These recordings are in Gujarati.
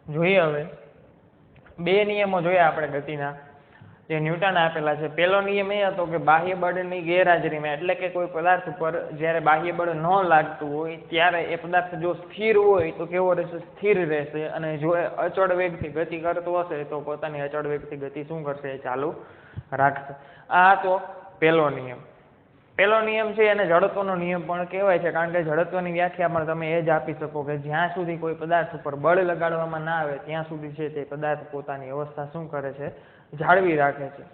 જોઈએ હવે બે નિયમો જોયા આપણે ગતિના જે ન્યૂટન આપેલા છે. પહેલો નિયમ એ હતો કે બાહ્ય બળની ગેરહાજરીમાં એટલે કે કોઈ પદાર્થ ઉપર જ્યારે બાહ્ય બળ ન લાગતું હોય ત્યારે એ પદાર્થ જો સ્થિર હોય તો કેવો રહેશે? સ્થિર રહેશે. અને જો એ અચળ વેગથી ગતિ કરતો હશે તો પોતાની અચળ વેગથી ગતિ શું કરશે? એ ચાલુ રાખશે. આ તો પહેલો નિયમ. પહેલો નિયમ છે એને જડત્વનો નિયમ પણ કહેવાય છે, કારણ કે જડત્વની વ્યાખ્યા પણ તમે એ જ આપી શકો કે જ્યાં સુધી કોઈ પદાર્થ ઉપર બળ લગાડવામાં ના આવે ત્યાં સુધી છે તે પદાર્થ પોતાની અવસ્થા શું કરે છે? જાળવી રાખે છે.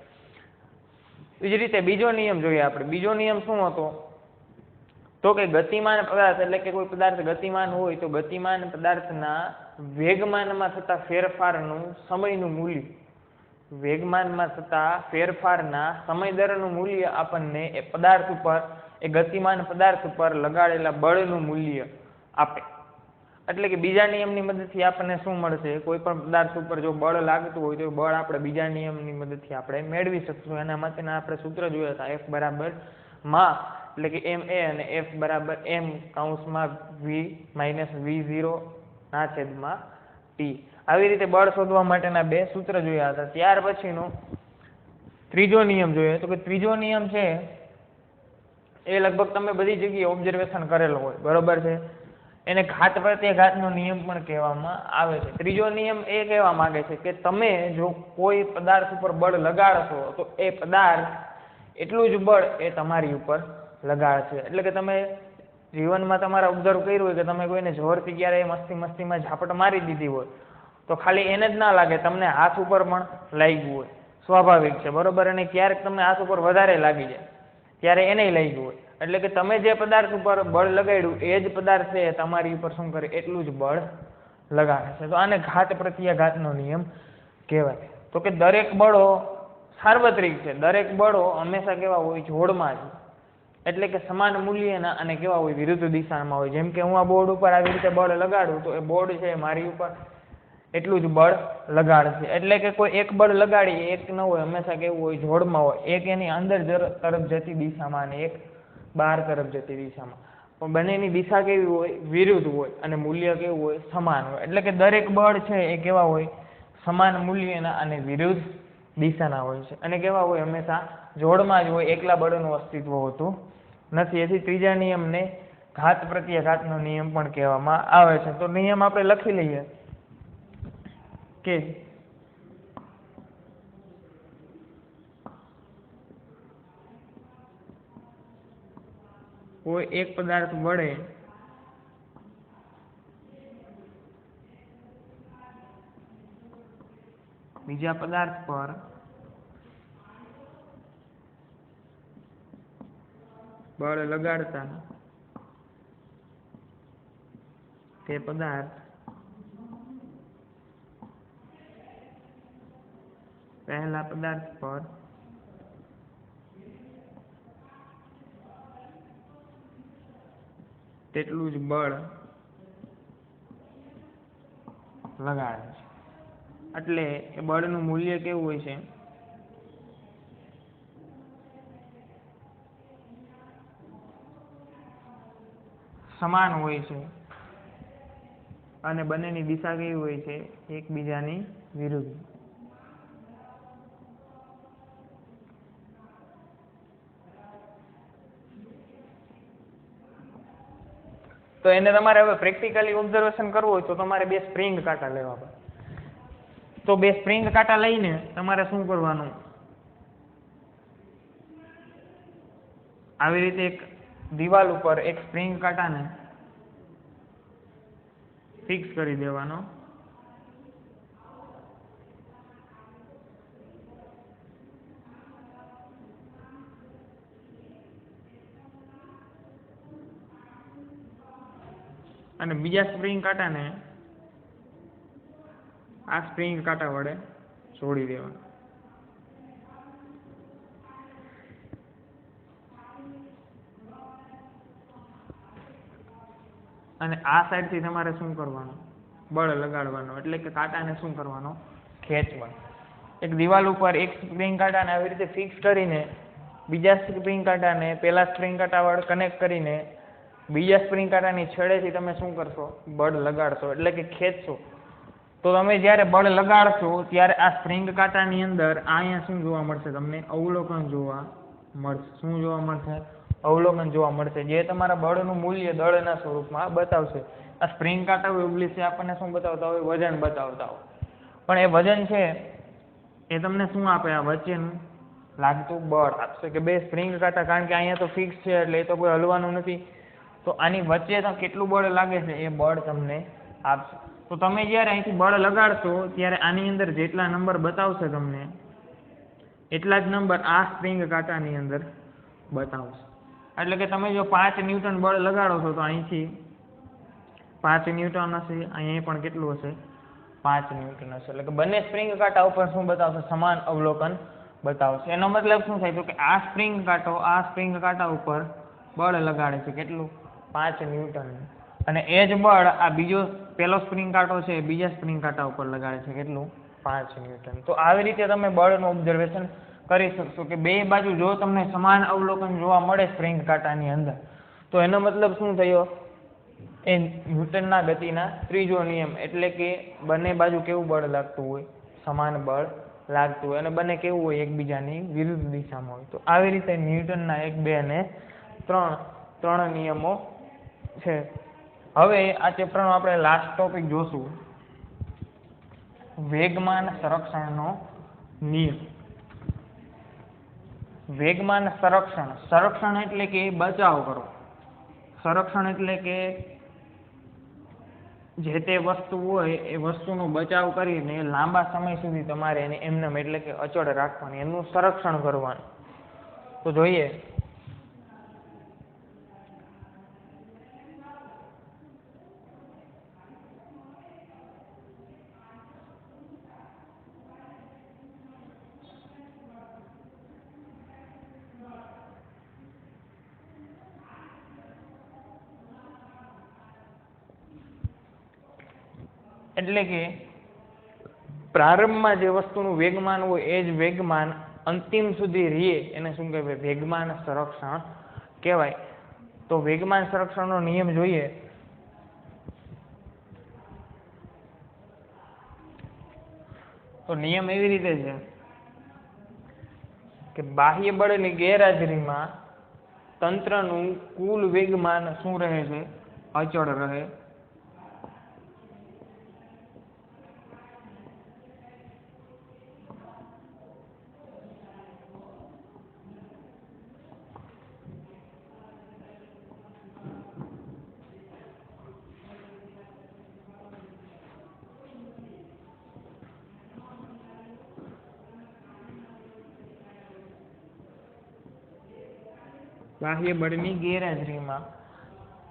એ જ રીતે બીજો નિયમ જોઈએ આપણે. બીજો નિયમ શું હતો? તો કે ગતિમાન પદાર્થ એટલે કે કોઈ પદાર્થ ગતિમાન હોય તો ગતિમાન પદાર્થના વેગમાનમાં થતા ફેરફારનું સમયનું મૂલ્ય, વેગમાનમાં થતા ફેરફારના સમય દરનું મૂલ્ય આપણને એ પદાર્થ ઉપર, એ ગતિમાન પદાર્થ ઉપર લગાડેલા બળનું મૂલ્ય આપે. એટલે કે બીજા નિયમની મદદથી આપણને શું મળશે? કોઈ પણ પદાર્થ ઉપર જો બળ લાગતું હોય તો બળ આપણે બીજા નિયમની મદદથી આપણે મેળવી શકશું. એના માટેના આપણે સૂત્ર જોયા હતા, F બરાબર માં એટલે કે ma અને F બરાબર m કૌંસમાં v માઇનસ v0 ના છેદમાં t. આવી રીતે બળ શોધવા માટેના બે સૂત્ર જોયા હતા. ત્યાર પછીનો ત્રીજો નિયમ જોઈએ તો કે ત્રીજો નિયમ છે એ લગભગ તમે બધી જગ્યાએ ઓબ્ઝર્વેશન કરેલો હોય, બરોબર છે. એને ઘાત પ્રત્યાઘાતનો નિયમ પણ કહેવામાં આવે છે. ત્રીજો નિયમ એ કહેવા માંગે છે કે તમે જો કોઈ પદાર્થ ઉપર બળ લગાડશો તો એ પદાર્થ એટલું જ બળ એ તમારી ઉપર લગાડશે. એટલે કે તમે જીવનમાં તમારા ઓબ્ઝર્વ કર્યું હોય કે તમે કોઈને જોરથી ક્યારેય મસ્તીમાં ઝાપટ મારી દીધી હોય તો ખાલી એને જ ના લાગે, તમને હાથ ઉપર પણ લાગ્યું હોય, સ્વાભાવિક છે, બરોબર. અને ક્યારેક તમને હાથ ઉપર વધારે લાગી જાય ત્યારે એને લાગ્યું હોય. એટલે કે તમે જે પદાર્થ ઉપર બળ લગાડ્યું એ જ પદાર્થ છે તમારી ઉપર શું કરે? એટલું જ બળ લગાડે છે. તો આને ઘાત પ્રત્યાઘાતનો નિયમ કહેવાય. તો કે દરેક બળો સાર્વત્રિક છે, દરેક બળો હંમેશા કેવા હોય? જોડમાં જ, એટલે કે સમાન મૂલ્યના અને કેવા હોય? વિરુદ્ધ દિશામાં હોય. જેમ કે હું આ બોર્ડ ઉપર આવી રીતે બળ લગાડું તો એ બોર્ડ છે મારી ઉપર એટલું જ બળ લગાડશે. એટલે કે કોઈ એક બળ લગાડી એક ન હોય, હંમેશા કેવું હોય? જોડમાં હોય. એક એની અંદર તરફ જતી દિશામાં અને એક બહાર તરફ જતી દિશામાં. પણ બંનેની દિશા કેવી હોય? વિરુદ્ધ હોય. અને મૂલ્ય કેવું હોય? સમાન હોય. એટલે કે દરેક બળ છે એ કેવા હોય? સમાન મૂલ્યના અને વિરુદ્ધ દિશાના હોય છે. અને કેવા હોય? હંમેશા જોડમાં જ હોય, એકલા બળનું અસ્તિત્વ હોતું નથી. એથી ત્રીજા નિયમને ઘાત પ્રત્યાઘાતનો નિયમ પણ કહેવામાં આવે છે. તો નિયમ આપણે લખી લઈએ કે કોઈ એક પદાર્થ વડે બીજા પદાર્થ પર બળ લગાડતા તે પદાર્થ પહેલા પદાર્થ પર તેટલું જ બળ લગાડે છે. એટલે એ બળનું મૂલ્ય કેવું હોય છે? સમાન હોય છે. અને બંનેની દિશા કેવી હોય છે? એકબીજાની વિરુદ્ધ. તો એને તમારે હવે પ્રેક્ટિકલી ઓબ્ઝર્વેશન કરવું હોય તો તમારે બે સ્પ્રિંગ કાંટા લેવા પડે. તો બે સ્પ્રિંગ કાંટા લઈને તમારે શું કરવાનું? આવી રીતે એક દિવાલ ઉપર એક સ્પ્રિંગ કાંટાને ફિક્સ કરી દેવાનો. અને બીજા સ્પ્રિંગ કાંટાને આ સ્પ્રિંગ કાંટા વડે જોડી દેવાનું. અને આ સાઈડથી તમારે શું કરવાનું? બળ લગાડવાનું. એટલે કે કાંટાને શું કરવાનો? ખેંચવાનો. એક દિવાલ ઉપર એક સ્પ્રિંગ કાંટાને આવી રીતે ફિક્સ કરીને બીજા સ્પ્રિંગ કાંટાને પેલા સ્પ્રિંગ કાંટા વડે કનેક્ટ કરીને બીજા સ્પ્રિંગ કાંટાની છેડેથી તમે શું કરશો? બળ લગાડશો, એટલે કે ખેંચશો. તો તમે જ્યારે બળ લગાડશો ત્યારે આ સ્પ્રિંગ કાંટાની અંદર અહીંયા શું જોવા મળશે? તમને અવલોકન જોવા મળશે. શું જોવા મળશે? અવલોકન જોવા મળશે, જે તમારા બળનું મૂલ્ય દળના સ્વરૂપમાં બતાવશે. આ સ્પ્રિંગ કાંટા હોય ઓબ્વિયસલી આપણને શું બતાવતા હોય? વજન બતાવતા હોય. પણ એ વજન છે એ તમને શું આપે? આ વચ્ચેનું લાગતું બળ આપશે કે બે સ્પ્રિંગ કાંટા, કારણ કે અહીંયા તો ફિક્સ છે એટલે એ તો કોઈ હલવાનું નથી, તો આની વચ્ચે તો કેટલું બળ લાગે છે એ બળ તમને આપશે. તો તમે જ્યારે અહીંથી બળ લગાડશો ત્યારે આની અંદર જેટલા નંબર બતાવશે તમને એટલા જ નંબર આ સ્પ્રિંગ કાંટાની અંદર બતાવશે. એટલે કે તમે જો 5 ન્યૂટન બળ લગાડો છો તો અહીંથી 5 ન્યૂટન હશે, અહીંયા પણ કેટલું હશે? 5 ન્યૂટન હશે. એટલે કે બંને સ્પ્રિંગ કાંટા ઉપર શું બતાવશે? સમાન અવલોકન બતાવશે. એનો મતલબ શું થાય? તો કે આ સ્પ્રિંગ કાંટા ઉપર બળ લગાડે છે કેટલું? 5 ન્યૂટન. અને એ જ બળ આ બીજો પેલો સ્પ્રિંગ કાંટો છે બીજા સ્પ્રિંગ કાંટા ઉપર લગાડે છે કેટલું? 5 ન્યૂટન. તો આવી રીતે તમે બળનું ઓબ્ઝર્વેશન કરી શકશો કે બે બાજુ જો તમને સમાન અવલોકન જોવા મળે સ્પ્રિંગ કાંટાની અંદર, તો એનો મતલબ શું થયો? એ ન્યૂટનના ગતિના ત્રીજો નિયમ, એટલે કે બંને બાજુ કેવું બળ લાગતું હોય? સમાન બળ લાગતું હોય. અને બંને કેવું હોય? એકબીજાની વિરુદ્ધ દિશામાં હોય. તો આવી રીતે ન્યૂટનના 1, 2 અને 3 નિયમો છે. હવે આ ચેપ્ટરનો આપણે લાસ્ટ ટોપિક જોશું, વેગમાન સંરક્ષણનો નિયમ. વેગમાન સંરક્ષણ એટલે કે બચાવ કરો. સંરક્ષણ એટલે કે જે તે વસ્તુ હોય એ વસ્તુનો બચાવ કરીને લાંબા સમય સુધી તમારે એને એમનેમ એટલે કે અચળ રાખવાની, એનું સંરક્ષણ કરવાનું. તો જોઈએ એટલે કે પ્રારંભમાં જે વસ્તુનું વેગમાન હોય એ જ વેગમાન અંતિમ સુધી રહે એને શું કહેવાય? વેગમાન સંરક્ષણ કહેવાય. તો વેગમાન સંરક્ષણનો નિયમ જોઈએ. તો નિયમ એવી રીતે છે કે બાહ્ય બળની ગેરહાજરીમાં તંત્રનું કુલ વેગમાન શું રહે છે? અચળ રહે. બાહ્ય બળની ગેરહાજરીમાં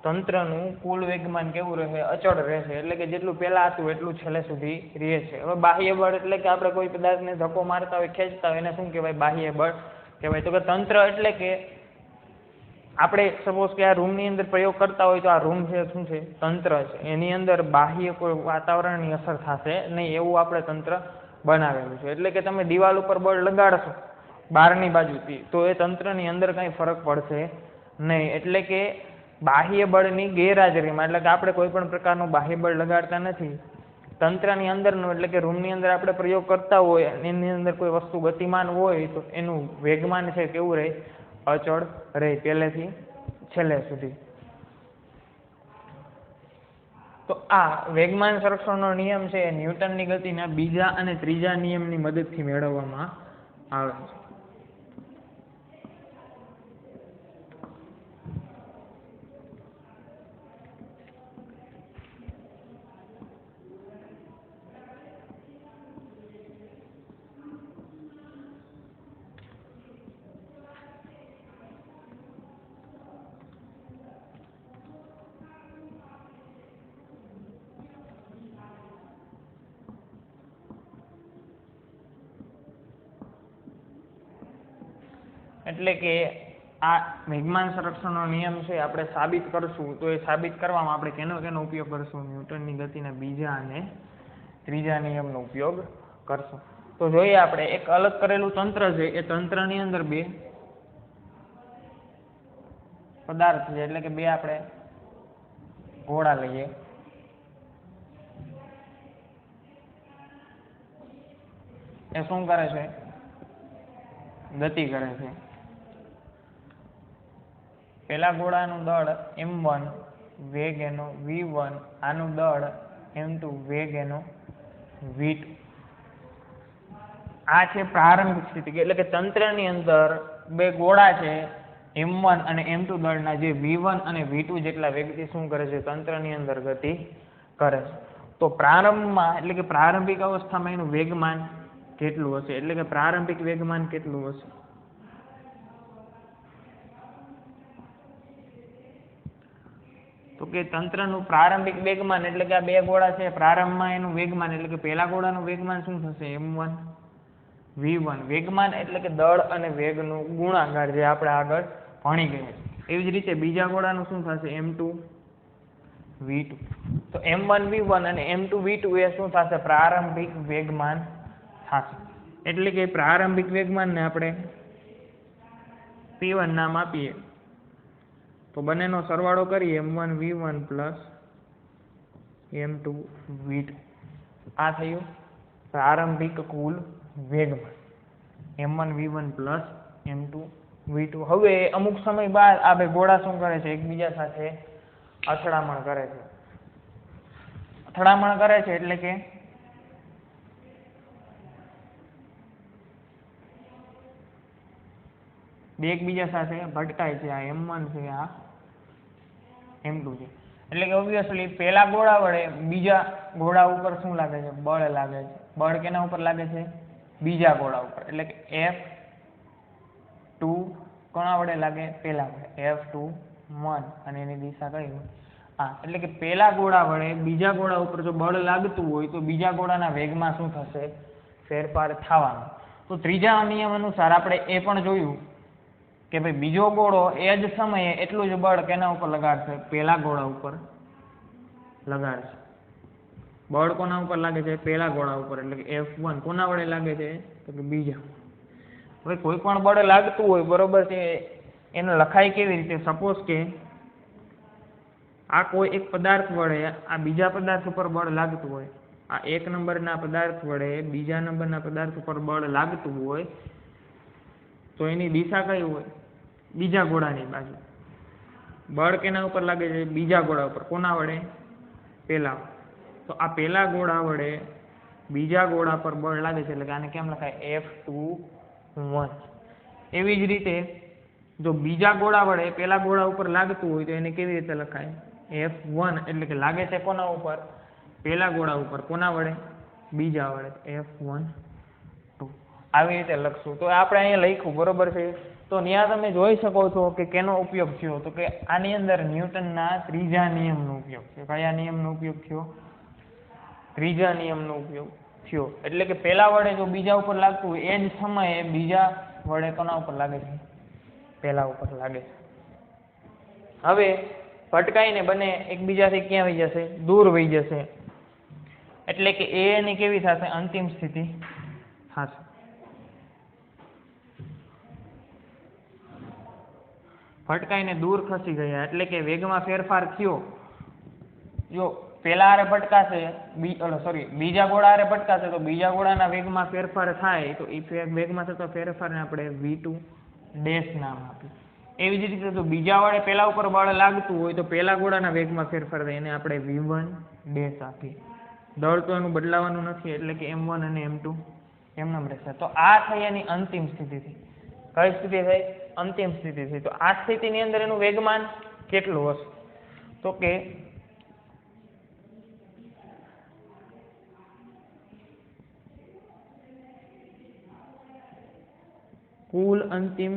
તંત્રનું કુલ વેગમાન કેવું રહે? અચળ રહેશે. એટલે કે જેટલું પહેલા હતું એટલું છેલ્લે સુધી રહે છે. હવે બાહ્ય બળ એટલે કે આપણે કોઈ પદાર્થને ધક્કો મારતા હોય, ખેંચતા હોય, એને શું કહેવાય? બાહ્ય બળ કહેવાય. તો કે તંત્ર એટલે કે આપણે સપોઝ કે આ રૂમની અંદર પ્રયોગ કરતા હોય તો આ રૂમ છે શું છે? તંત્ર છે. એની અંદર બાહ્ય કોઈ વાતાવરણની અસર થશે નહીં એવું આપણે તંત્ર બનાવેલું છે. એટલે કે તમે દિવાલ ઉપર બળ લગાડશો બહારની બાજુથી તો એ તંત્રની અંદર કંઈ ફરક પડશે નહીં. એટલે કે બાહ્ય બળની ગેરહાજરીમાં, એટલે કે આપણે કોઈ પણ પ્રકારનું બાહ્ય બળ લગાડતા નથી, તંત્રની અંદરનું એટલે કે રૂમની અંદર આપણે પ્રયોગ કરતા હોય એની અંદર કોઈ વસ્તુ ગતિમાન હોય તો એનું વેગમાન છે કેવું રહે? અચળ રહે પહેલેથી છેલ્લે સુધી. તો આ વેગમાન સંરક્ષણનો નિયમ છે એ ન્યૂટનની ગતિના બીજા અને ત્રીજા નિયમની મદદથી મેળવવામાં આવે છે. એટલે કે આ વેગમાન સંરક્ષણનો નિયમ છે આપણે સાબિત કરશું, તો એ સાબિત કરવામાં આપણે કેનો ઉપયોગ કરશું? ન્યૂટનની ગતિના બીજા અને ત્રીજા નિયમનો ઉપયોગ કરશું. તો જોઈએ આપણે એક અલગ કરેલું તંત્ર છે, એ તંત્રની અંદર બે પદાર્થ છે, એટલે કે બે આપણે ગોળા લઈએ. એ શું કરે છે? ગતિ કરે છે. પેલા ગોળાનું દળ m1 વેગ એનો v1, આનું દળ m2 વેગ એનો v2. આ છે પ્રારંભિક સ્થિતિ, એટલે કે તંત્રની અંદર બે ગોળા છે m1 અને m2 દળના, જે v1 અને v2 જેટલા વેગથી શું કરે છે? તંત્રની અંદર ગતિ કરે છે. તો પ્રારંભમાં એટલે કે પ્રારંભિક અવસ્થામાં એનું વેગમાન કેટલું હશે? એટલે કે પ્રારંભિક વેગમાન કેટલું હશે? તો કે તંત્રનું પ્રારંભિક વેગમાન એટલે કે આ બે ગોળા છે, પ્રારંભમાં એનું વેગમાન એટલે કે પહેલા ગોળાનું વેગમાન શું થશે? m1 v1. વેગમાન એટલે કે દળ અને વેગનું ગુણાકાર, જે આપણે આગળ ભણી ગયા. એવી જ રીતે બીજા ગોળાનું શું થશે? m2 v2. તો m1 v1 અને m2 v2 એ શું થશે? પ્રારંભિક વેગમાન થશે. એટલે કે પ્રારંભિક વેગમાનને આપણે p1 નામ આપીએ તો બંનેનો સરવાળો કરીએ m1 v1 plus m2 v2. આ થયું પ્રારંભિક કુલ વેગમાન m1 v1 plus m2 v2. હવે અમુક સમય બાદ આ બે ગોળા શું કરે છે? એકબીજા સાથે અથડામણ કરે છે. અથડામણ કરે છે એટલે કે બે એકબીજા સાથે ભટકાય છે. આ m1 છે, આ m2 છે. એટલે કે ઓબ્વિયસલી પહેલા ગોળા વડે બીજા ગોળા ઉપર શું લાગે છે? બળ લાગે છે. બળ કેના ઉપર લાગે છે? બીજા ગોળા ઉપર. એટલે કે F2 કોના વડે લાગે? પહેલા વડે. F2 અને એની દિશા કઈ હોય? હા, એટલે કે પહેલા ગોળા વડે બીજા ગોળા ઉપર જો બળ લાગતું હોય તો બીજા ગોળાના વેગમાં શું થશે? ફેરફાર થવાનો. તો ત્રીજા નિયમ અનુસાર આપણે એ પણ જોયું કે ભાઈ બીજો ગોળો એ જ સમયે એટલું જ બળ કેના ઉપર લગાડશે? પહેલા ગોળા ઉપર લગાડશે. બળ કોના ઉપર લાગે છે? પહેલા ગોળા ઉપર. એટલે કે F1 કોના વડે લાગે છે? તો કે બીજા. હવે કોઈ પણ બળ લાગતું હોય, બરોબર છે, એને લખાય કેવી રીતે? સપોઝ કે આ કોઈ એક પદાર્થ વડે આ બીજા પદાર્થ ઉપર બળ લાગતું હોય, આ એક નંબરના પદાર્થ વડે બીજા નંબરના પદાર્થ ઉપર બળ લાગતું હોય તો એની દિશા કઈ હોય? બીજા ગોળાની બાજુ. બળ કેના ઉપર લાગે છે? બીજા ગોળા ઉપર. કોના વડે? પહેલા. તો આ પહેલા ગોળા વડે બીજા ગોળા પર બળ લાગે છે, એટલે કે આને કેમ લખાય? F2 એવી જ રીતે જો બીજા ગોળા વડે પહેલા ગોળા ઉપર લાગતું હોય તો એને કેવી રીતે લખાય? F1 એટલે કે લાગે છે કોના ઉપર? પહેલા ગોળા ઉપર. કોના વડે? બીજા વડે. F1 આવી રીતે લખશું. તો આપણે અહીંયા લખ્યું, બરોબર છે. તો ત્યાં તમે જોઈ શકો છો કે કેનો ઉપયોગ થયો? તો કે આની અંદર ન્યૂટનના ત્રીજા નિયમનો ઉપયોગ છે. કયા નિયમનો ઉપયોગ થયો? ત્રીજા નિયમનો ઉપયોગ થયો. એટલે કે પહેલા વડે જો બીજા ઉપર લાગતું હોય એ જ સમયે બીજા વડે કોના ઉપર લાગે છે? પહેલા ઉપર લાગે છે. હવે ભટકાઈને બંને એકબીજાથી ક્યાં વહી જશે? દૂર વહી જશે. એટલે કે એ ની કેવી થશે? અંતિમ સ્થિતિ થશે. ભટકાઈને દૂર ખસી ગયા એટલે કે વેગમાં ફેરફાર થયો. જો પેલા હારે ભટકાશે, બીજા ગોળા હારે ભટકાશે તો બીજા ગોળાના વેગમાં ફેરફાર થાય, તો એ વેગમાં થતો ફેરફારને આપણે v2 ડેશ નામ આપ્યું. એવી જ રીતે જો બીજા વડે પેલા ઉપર બળ લાગતું હોય તો પેલા ગોળાના વેગમાં ફેરફાર થાય, એને આપણે v1 ડેશ આપીએ. દળ તો એનું બદલાવાનું નથી, એટલે કે m1 અને m2 એમનેમ રહેશે. તો આ થઈ એની અંતિમ સ્થિતિ થઈ. કઈ સ્થિતિ થઈ? અંતિમ સ્થિતિ થઈ. તો આ સ્થિતિની અંદર એનું વેગમાન કેટલું હશે? તો કે કુલ અંતિમ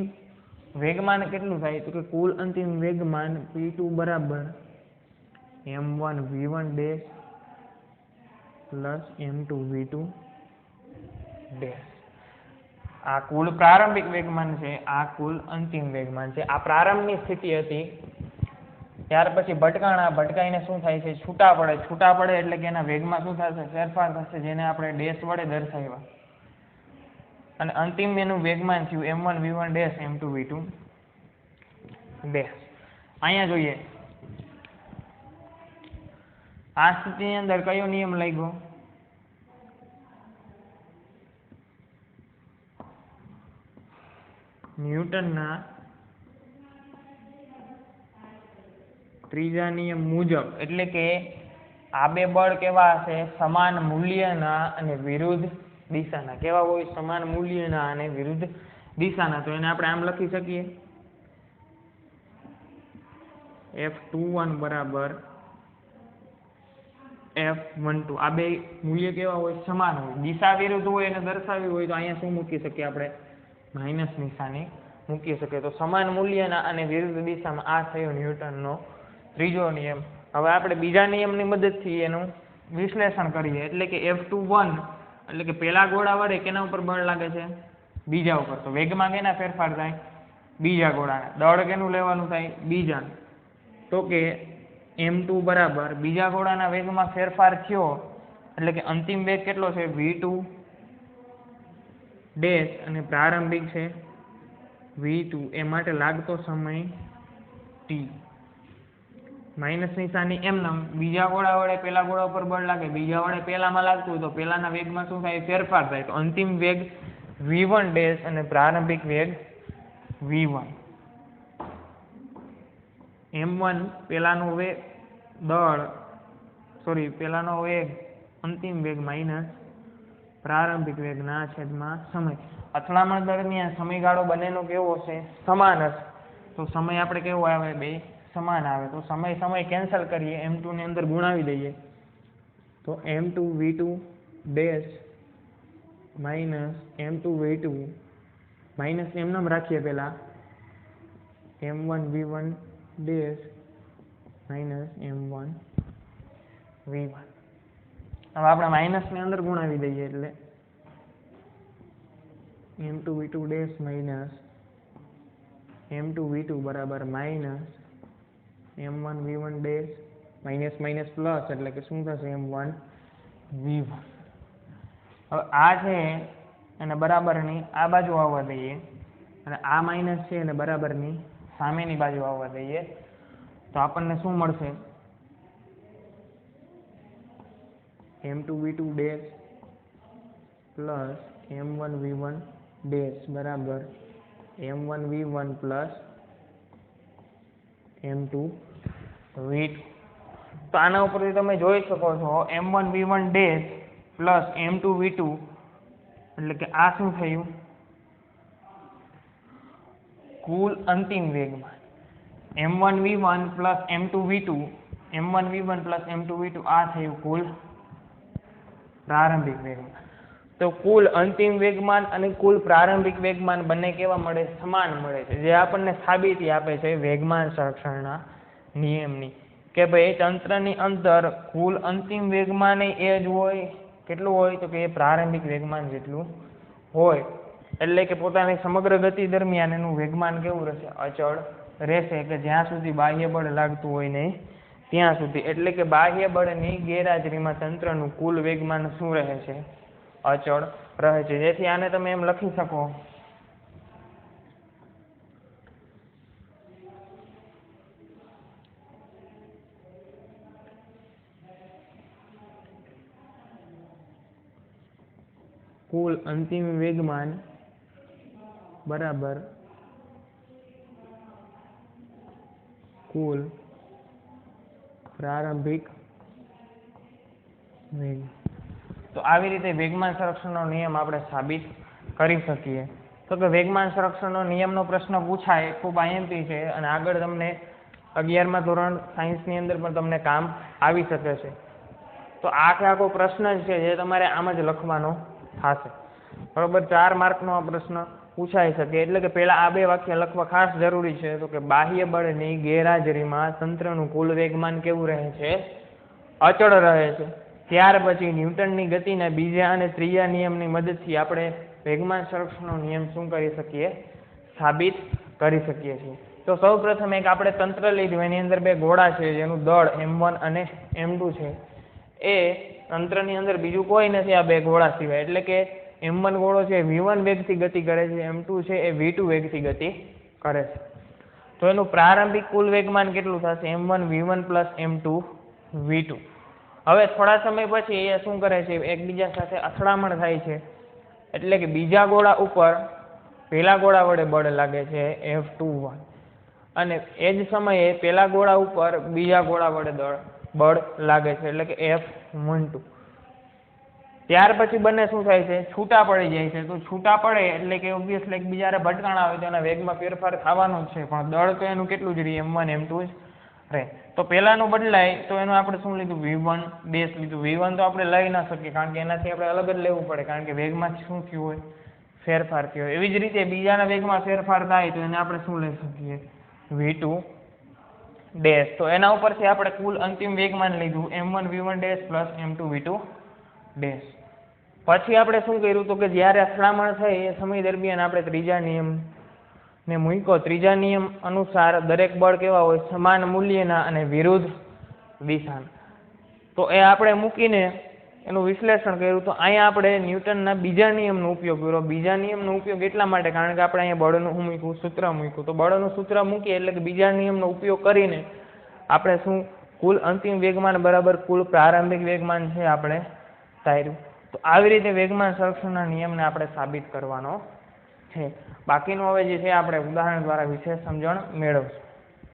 વેગમાન કેટલું થાય? તો કે કુલ અંતિમ વેગમાન p2 બરાબર m1 v1 dash plus m2 v2 dash. આ કુલ પ્રારંભિક વેગમાન છે, આ કુલ અંતિમ વેગમાન છે. આ પ્રારંભની સ્થિતિ હતી. ત્યાર પછી ભટકાઈને શું થાય છે? છૂટા પડે એટલે કે એના વેગમાં શું થશે? ફેરફાર થશે, જેને આપણે ડેશ વડે દર્શાવ્યા. અને અંતિમ એનું વેગમાન થયું m1 v1 dash m2 v2 dash. અહીંયા જોઈએ આ સ્થિતિની અંદર કયો નિયમ લાગ્યો? ન્યૂટનના ત્રીજા નિયમ મુજબ, એટલે કે આ બે બળ કેવા હશે? સમાન મૂલ્યના અને વિરુદ્ધ દિશાના. કેવા હોય? સમાન મૂલ્યના અને વિરુદ્ધ દિશાના. તો એને આપણે આમ લખી શકીએ, F21 બરાબર F12. આ બે મૂલ્ય કેવા હોય? સમાન હોય. દિશા વિરુદ્ધ હોય એને દર્શાવી હોય તો અહીંયા શું મૂકી શકીએ આપણે? માઇનસ નિશાની મૂકી શકીએ. તો સમાન મૂલ્યના અને વિરુદ્ધ દિશામાં આ થયો ન્યૂટનનો ત્રીજો નિયમ. હવે આપણે બીજા નિયમની મદદથી એનું વિશ્લેષણ કરીએ. એટલે કે F21 એટલે કે પેલા ગોળા વડે કેના ઉપર બળ લાગે છે? બીજા ઉપર. તો વેગમાં કેના ફેરફાર થાય? બીજા ગોળાના. દળ કેનું લેવાનું થાય? બીજાનું. તો કે m2 બરાબર બીજા ગોળાના વેગમાં ફેરફાર થયો એટલે કે અંતિમ વેગ કેટલો છે? v2 ડેશ અને પ્રારંભિક છે v2. એ માટે લાગતો સમય t. માઇનસ નિશાની એમનેમ બીજા ગોળા વડે પેલા ગોળા ઉપર બળ લાગે, બીજા વડે પેલામાં લાગતું હોય તો પેલાના વેગમાં શું થાય? ફેરફાર થાય. તો અંતિમ વેગ v1 ડેશ અને પ્રારંભિક વેગ v1. m1 પેલાનો વેગ પેલાનો વેગ અંતિમ વેગ માઇનસ પ્રારંભિક વેગના છેદમાં સમય. અથડામણ દરમિયાન સમયગાળો બંનેનો કેવો હશે? સમાન હશે. તો સમય આપણે કેવો આવે? બે સમાન આવે. તો સમય કેન્સલ કરીએ, m2 ની અંદર ગુણાવી દઈએ તો m2 v2 dash minus m2 v2 minus એમનેમ રાખીએ પેલા m1 v1 dash minus m1 v1. હવે આપણે માઇનસ ની અંદર ગુણાવી દઈએ એટલે m2 v2 dash minus m2 v2 બરાબર minus m1 v1 dash minus minus plus એટલે કે શું થશે? m1 v1. હવે આ છે અને બરાબરની આ બાજુ આવવા દઈએ અને આ માઇનસ છે અને બરાબરની સામેની બાજુ આવવા દઈએ તો આપણને શું મળશે? m2 v2 dash plus m1 v1 dash બરાબર m1 v1 plus m2 v2. તો આના ઉપરથી તમે જોઈ શકો છો m1 v1 dash plus m2 v2 એટલે કે આ શું થયું? કુલ અંતિમ વેગમાન m1 v1 plus m2 v2 m1 v1 plus m2 v2 આ થયું કુલ પ્રારંભિક વેગમાન. તો કુલ અંતિમ વેગમાન અને કુલ પ્રારંભિક વેગમાન બંને કેવા મળે? સમાન મળે છે. જે આપણને સાબિતી આપે છે વેગમાન સંરક્ષણના નિયમની કે ભાઈ તંત્રની અંદર કુલ અંતિમ વેગમાન એ જ હોય. કેટલું હોય? તો કે એ પ્રારંભિક વેગમાન જેટલું હોય. એટલે કે પોતાની સમગ્ર ગતિ દરમિયાન એનું વેગમાન કેવું રહેશે? અચળ રહેશે. કે જ્યાં સુધી બાહ્ય બળ લાગતું હોય નહીં ત્યાં સુધી. એટલે કે બાહ્ય બળની ગેરહાજરીમાં તંત્રનું કુલ વેગમાન શું રહે છે? અચળ રહે છે. જેથી આને તમે એમ લખી શકો કુલ અંતિમ વેગમાન બરાબર કુલ પ્રારંભિક વેગ. તો આવી રીતે વેગમાન સંરક્ષણનો નિયમ આપણે સાબિત કરી શકીએ. તો કે વેગમાન સંરક્ષણનો નિયમનો પ્રશ્ન પૂછાય, ખૂબ IMP છે અને આગળ તમને 11મા ધોરણ સાયન્સની અંદર પણ તમને કામ આવી શકે છે. તો આખો પ્રશ્ન જ છે જે તમારે આમ જ લખવાનો થશે. બરોબર, 4 માર્કનો આ પ્રશ્ન પૂછાઈ શકે. એટલે કે પહેલા આ બે વાક્ય લખવા ખાસ જરૂરી છે. તો કે બાહ્ય બળની ગેરહાજરીમાં તંત્રનું કુલ વેગમાન કેવું રહે છે? અચળ રહે છે. ત્યાર પછી ન્યૂટનની ગતિના બીજા અને ત્રીજા નિયમની મદદથી આપણે વેગમાન સંરક્ષણનો નિયમ શું કરી શકીએ? સાબિત કરી શકીએ છીએ. તો સૌપ્રથમ એક આપણે તંત્ર લીધું, એની અંદર બે ગોળા છે જેનું દળ m1 અને m2 છે. એ તંત્રની અંદર બીજું કોઈ નથી આ બે ગોળા સિવાય. એટલે કે m1 ગોળો છે v1 વેગથી ગતિ કરે છે, m2 છે એ v2 વેગથી ગતિ કરે છે. તો એનું પ્રારંભિક કુલ વેગમાન કેટલું થશે? m1 v1 plus m2 v2. હવે થોડા સમય પછી એ શું કરે છે? એકબીજા સાથે અથડામણ થાય છે. એટલે કે બીજા ગોળા ઉપર પેલા ગોળા વડે બળ લાગે છે F21 અને એ જ સમયે પેલા ગોળા ઉપર બીજા ગોળા વડે બળ લાગે છે એટલે કે F12. ત્યાર પછી બંને શું થાય છે છૂટા પડી જાય છે તો છૂટા પડે એટલે કે ઓબ્વિયસલી એકબીજાને ભટકાણા હોય તો એના વેગમાં ફેરફાર થવાનો જ છે પણ દળ તો એનું કેટલું જ રહે m1 m2 જ રહે. તો પહેલાનું બદલાય તો એનું આપણે શું લીધું v1 ડેશ લીધું. v1 તો આપણે લઈ ના શકીએ કારણ કે એનાથી આપણે અલગ જ લેવું પડે કારણ કે વેગમાં શું થયું હોય ફેરફાર થયો હોય. એવી જ રીતે બીજાના વેગમાં ફેરફાર થાય તો એને આપણે શું લઈ શકીએ v2 ડેશ. તો એના ઉપરથી આપણે કુલ અંતિમ વેગમાન લીધું m1 v1 dash plus m2 v2 dash. પછી આપણે શું કર્યું તો કે જ્યારે અથડામણ થઈ એ સમય દરમિયાન આપણે ત્રીજા નિયમ ને મૂક્યો. ત્રીજા નિયમ અનુસાર દરેક બળ કેવા હોય સમાન મૂલ્યના અને વિરુદ્ધ દિશાના. તો એ આપણે મૂકીને એનું વિશ્લેષણ કર્યું તો અહીંયા આપણે ન્યૂટનના બીજા નિયમનો ઉપયોગ કર્યો. બીજા નિયમનો ઉપયોગ એટલા માટે કારણ કે આપણે અહીંયા બળનું શું મૂક્યું સૂત્ર મૂક્યું. તો બળનું સૂત્ર મૂકીએ એટલે કે બીજા નિયમનો ઉપયોગ કરીને આપણે શું કુલ અંતિમ વેગમાન બરાબર કુલ પ્રારંભિક વેગમાન છે આપણે તાર્યું. તો આવી રીતે વેગમાન સંરક્ષણના નિયમને આપણે સાબિત કરવાનો છે. બાકીનું હવે જે છે આપણે ઉદાહરણ દ્વારા વિશેષ સમજણ મેળવશું.